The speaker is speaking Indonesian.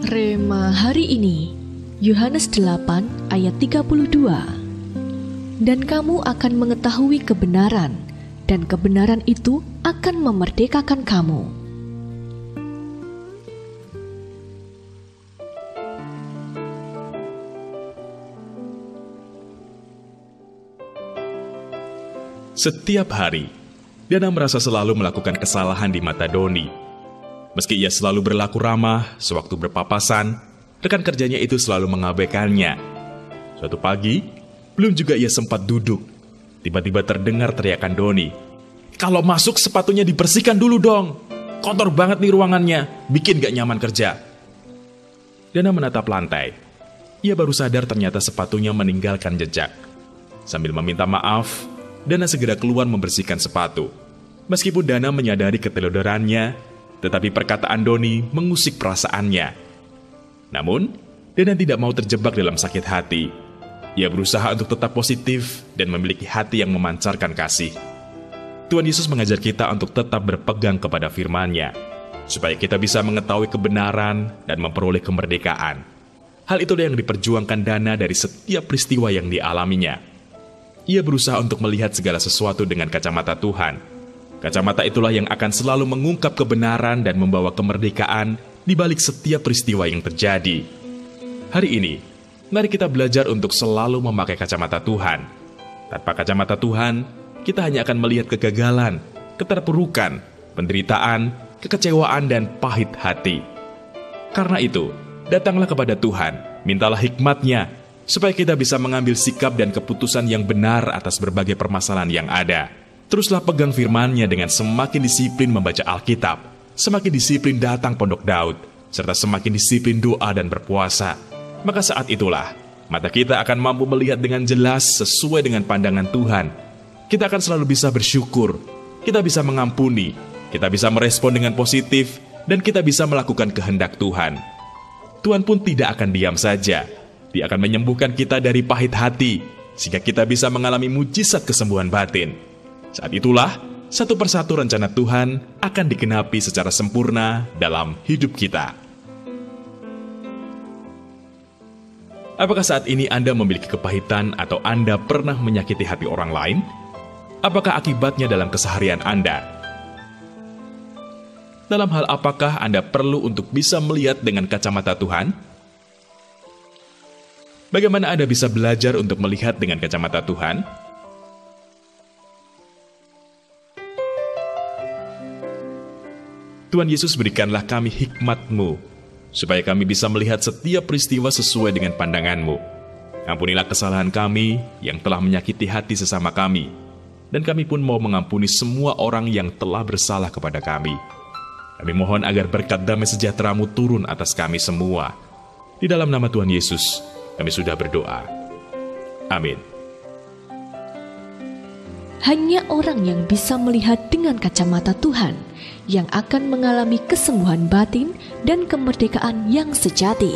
Rema hari ini, Yohanes 8 ayat 32. Dan kamu akan mengetahui kebenaran, dan kebenaran itu akan memerdekakan kamu. Setiap hari, Dana merasa selalu melakukan kesalahan di mata Doni. Meski ia selalu berlaku ramah, sewaktu berpapasan, rekan kerjanya itu selalu mengabaikannya. Suatu pagi, belum juga ia sempat duduk, tiba-tiba terdengar teriakan Doni. "Kalau masuk sepatunya dibersihkan dulu dong. Kotor banget nih ruangannya, bikin gak nyaman kerja." Dana menatap lantai. Ia baru sadar ternyata sepatunya meninggalkan jejak. Sambil meminta maaf, Dana segera keluar membersihkan sepatu. Meskipun Dana menyadari keteledorannya, tetapi perkataan Doni mengusik perasaannya. Namun, Dana tidak mau terjebak dalam sakit hati. Ia berusaha untuk tetap positif dan memiliki hati yang memancarkan kasih. Tuhan Yesus mengajar kita untuk tetap berpegang kepada firman-Nya, supaya kita bisa mengetahui kebenaran dan memperoleh kemerdekaan. Hal itulah yang diperjuangkan Dana dari setiap peristiwa yang dialaminya. Ia berusaha untuk melihat segala sesuatu dengan kacamata Tuhan. Kacamata itulah yang akan selalu mengungkap kebenaran dan membawa kemerdekaan di balik setiap peristiwa yang terjadi. Hari ini, mari kita belajar untuk selalu memakai kacamata Tuhan. Tanpa kacamata Tuhan, kita hanya akan melihat kegagalan, keterpurukan, penderitaan, kekecewaan, dan pahit hati. Karena itu, datanglah kepada Tuhan, mintalah hikmat-Nya, supaya kita bisa mengambil sikap dan keputusan yang benar atas berbagai permasalahan yang ada. Teruslah pegang firman-Nya dengan semakin disiplin membaca Alkitab, semakin disiplin datang Pondok Daud, serta semakin disiplin doa dan berpuasa. Maka saat itulah, mata kita akan mampu melihat dengan jelas sesuai dengan pandangan Tuhan. Kita akan selalu bisa bersyukur, kita bisa mengampuni, kita bisa merespon dengan positif, dan kita bisa melakukan kehendak Tuhan. Tuhan pun tidak akan diam saja. Dia akan menyembuhkan kita dari pahit hati, sehingga kita bisa mengalami mujizat kesembuhan batin. Saat itulah, satu persatu rencana Tuhan akan digenapi secara sempurna dalam hidup kita. Apakah saat ini Anda memiliki kepahitan atau Anda pernah menyakiti hati orang lain? Apakah akibatnya dalam keseharian Anda? Dalam hal apakah Anda perlu untuk bisa melihat dengan kacamata Tuhan? Bagaimana Anda bisa belajar untuk melihat dengan kacamata Tuhan? Tuhan Yesus, berikanlah kami hikmat-Mu, supaya kami bisa melihat setiap peristiwa sesuai dengan pandangan-Mu. Ampunilah kesalahan kami yang telah menyakiti hati sesama kami, dan kami pun mau mengampuni semua orang yang telah bersalah kepada kami. Kami mohon agar berkat damai sejahtera-Mu turun atas kami semua. Di dalam nama Tuhan Yesus, kami sudah berdoa. Amin. Hanya orang yang bisa melihat dengan kacamata Tuhan yang akan mengalami kesembuhan batin dan kemerdekaan yang sejati.